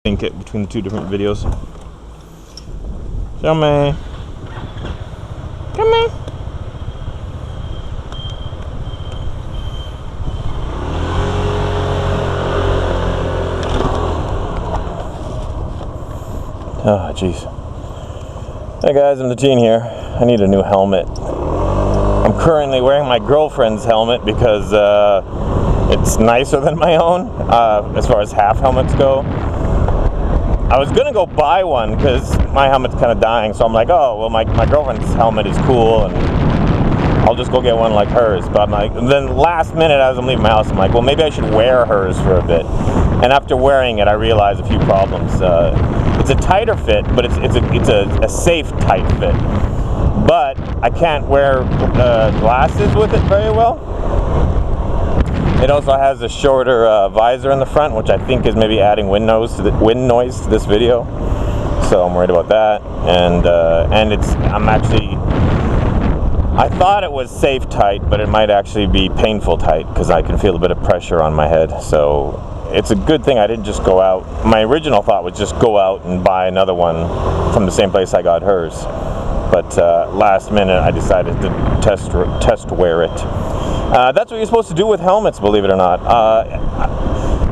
Link it between the two different videos. Come on. Come on. Oh, jeez. Hey guys, M13 here. I need a new helmet. I'm currently wearing my girlfriend's helmet because it's nicer than my own as far as half helmets go. I was gonna go buy one because my helmet's kind of dying, so I'm like, oh well, my girlfriend's helmet is cool, and I'll just go get one like hers. But I'm like, then last minute as I'm leaving my house, I'm like, well, maybe I should wear hers for a bit. And after wearing it, I realized a few problems. It's a tighter fit, but it's a safe tight fit. But I can't wear glasses with it very well. It also has a shorter visor in the front, which I think is maybe adding wind noise to this video. So I'm worried about that. And I thought it was safe tight, but it might actually be painful tight because I can feel a bit of pressure on my head. So it's a good thing I didn't just go out. My original thought was just go out and buy another one from the same place I got hers. But last minute I decided to test wear it. That's what you're supposed to do with helmets, believe it or not.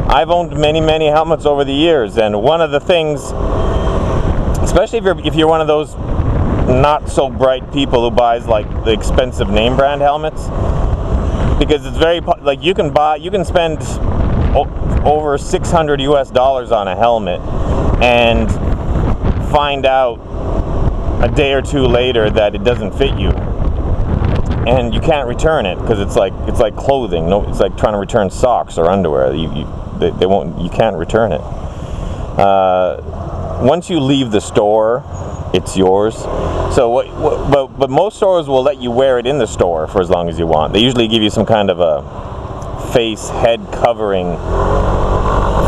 I've owned many helmets over the years, and one of the things, especially if you're one of those not so bright people who buys like the expensive name brand helmets, because it's very like you can spend over $600 US on a helmet and find out a day or two later that it doesn't fit you, and you can't return it because it's like clothing. No, it's like trying to return socks or underwear. They won't. You can't return it. Once you leave the store, it's yours. So but most stores will let you wear it in the store for as long as you want. They usually give you some kind of a head covering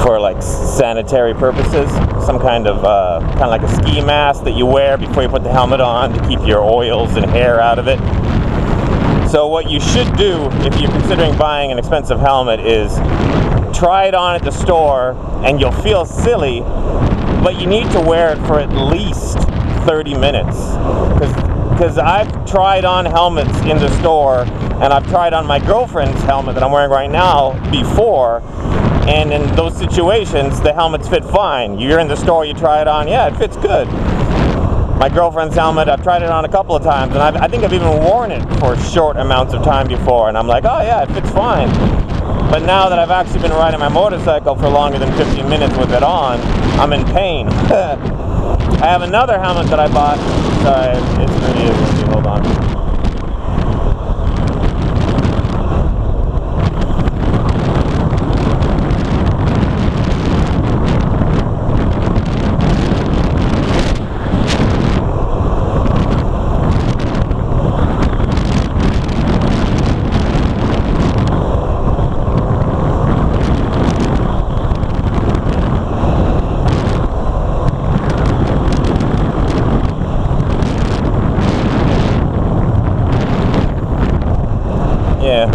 for like sanitary purposes, some kind of like a ski mask that you wear before you put the helmet on to keep your oils and hair out of it. So what you should do if you're considering buying an expensive helmet is try it on at the store, and you'll feel silly, but you need to wear it for at least 30 minutes. Because I've tried on helmets in the store, and I've tried on my girlfriend's helmet that I'm wearing right now before, and in those situations, the helmets fit fine. You're in the store, you try it on, yeah, it fits good. My girlfriend's helmet, I've tried it on a couple of times, and I think I've even worn it for short amounts of time before, and I'm like, oh yeah, it fits fine. But now that I've actually been riding my motorcycle for longer than 15 minutes with it on, I'm in pain. I have another helmet that I bought. Sorry, it's really easy. Hold on. Yeah,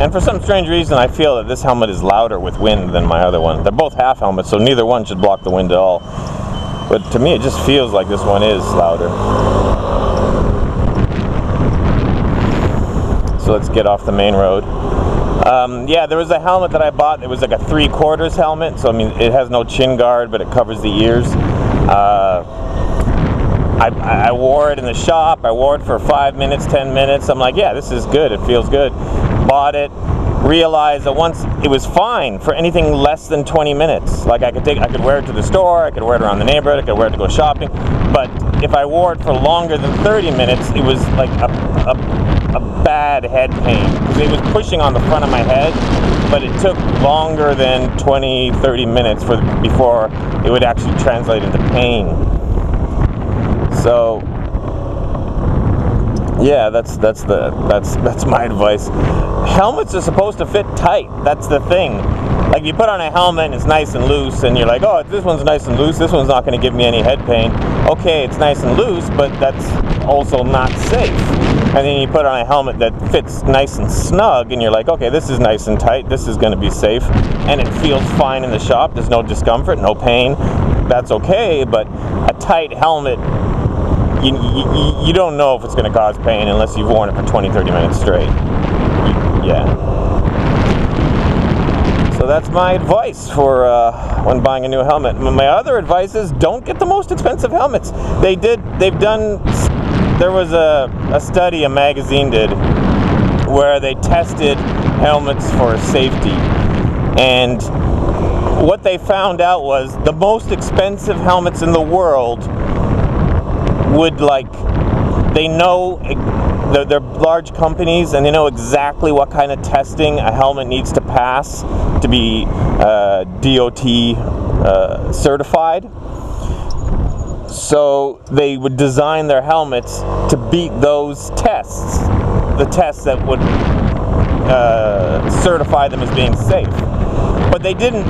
for some strange reason, I feel that this helmet is louder with wind than my other one. They're both half helmets, so neither one should block the wind at all. But to me, it just feels like this one is louder. So let's get off the main road. Yeah, there was a helmet that I bought. It was like a 3/4 helmet, so I mean, it has no chin guard, but it covers the ears. I wore it in the shop. I wore it for 5 minutes, 10 minutes. I'm like, yeah, this is good. It feels good. Bought it. Realized that once it was fine for anything less than 20 minutes. Like I could wear it to the store. I could wear it around the neighborhood. I could wear it to go shopping. But if I wore it for longer than 30 minutes, it was like a bad head pain because it was pushing on the front of my head. But it took longer than 20, 30 minutes before it would actually translate into pain. So yeah, that's my advice. Helmets are supposed to fit tight. That's the thing. Like you put on a helmet and it's nice and loose, and you're like, oh, this one's nice and loose. This one's not going to give me any head pain. Okay, it's nice and loose, but that's also not safe. and then you put on a helmet that fits nice and snug, and you're like, okay, this is nice and tight, this is going to be safe, and it feels fine in the shop, there's no discomfort, no pain, that's okay. But a tight helmet, you don't know if it's going to cause pain unless you've worn it for 20-30 minutes straight. Yeah. So that's my advice for when buying a new helmet. My other advice is don't get the most expensive helmets. There was a study a magazine did where they tested helmets for safety, and what they found out was the most expensive helmets in the world they know, they're large companies, and they know exactly what kind of testing a helmet needs to pass to be DOT certified. So they would design their helmets to beat those tests, the tests that would certify them as being safe. But they didn't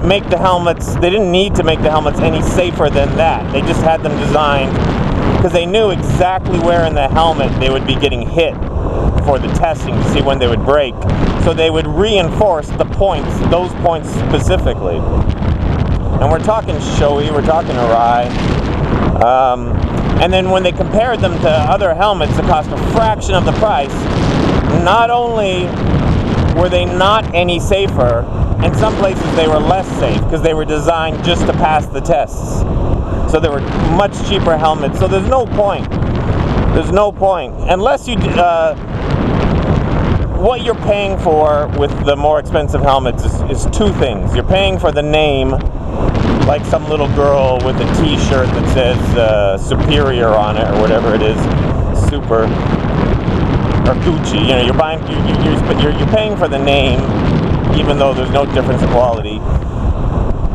make the helmets, they didn't need to make the helmets any safer than that. They just had them designed because they knew exactly where in the helmet they would be getting hit for the testing to see when they would break. So they would reinforce the points, those points specifically. And we're talking Shoei, we're talking Arai. And then when they compared them to other helmets that cost a fraction of the price, not only were they not any safer, in some places they were less safe because they were designed just to pass the tests. So they were much cheaper helmets. So there's no point. There's no point. Unless you, what you're paying for with the more expensive helmets is two things. You're paying for the name, like some little girl with a t-shirt that says Superior on it or whatever it is, Super, or Gucci. You know, you're paying for the name, even though there's no difference in quality.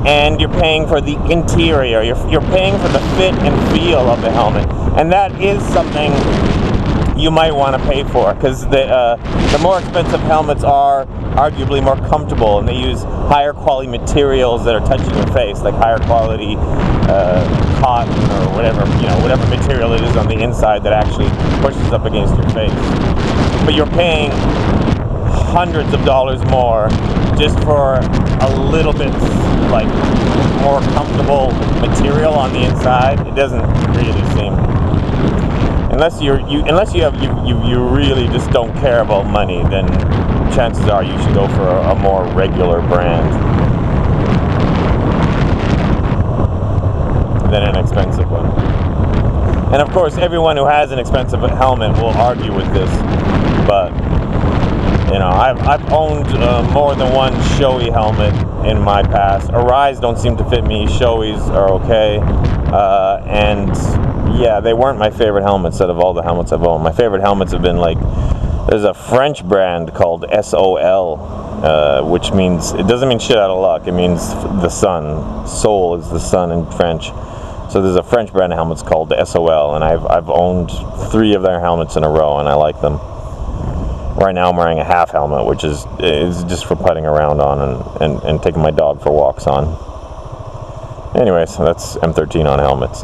And you're paying for the interior. You're paying for the fit and feel of the helmet, and that is something you might want to pay for, because the more expensive helmets are arguably more comfortable, and they use higher quality materials that are touching your face, like higher quality cotton or whatever material it is on the inside that actually pushes up against your face. But you're paying hundreds of dollars more just for a little bit more comfortable material on the inside. It doesn't really seem, unless you really just don't care about money, then chances are you should go for a more regular brand than an expensive one. And of course, everyone who has an expensive helmet will argue with this, but you know, I've owned more than one Shoei helmet in my past. Arai's don't seem to fit me. Shoei's are okay. And yeah, they weren't my favorite helmets out of all the helmets I've owned. My favorite helmets have been there's a French brand called SOL, which means, it doesn't mean shit out of luck. It means the sun. Sol is the sun in French. So there's a French brand of helmets called SOL, and I've owned 3 of their helmets in a row, and I like them. Right now I'm wearing a half helmet, which is just for putting around on and taking my dog for walks on. Anyways, that's M13 on helmets.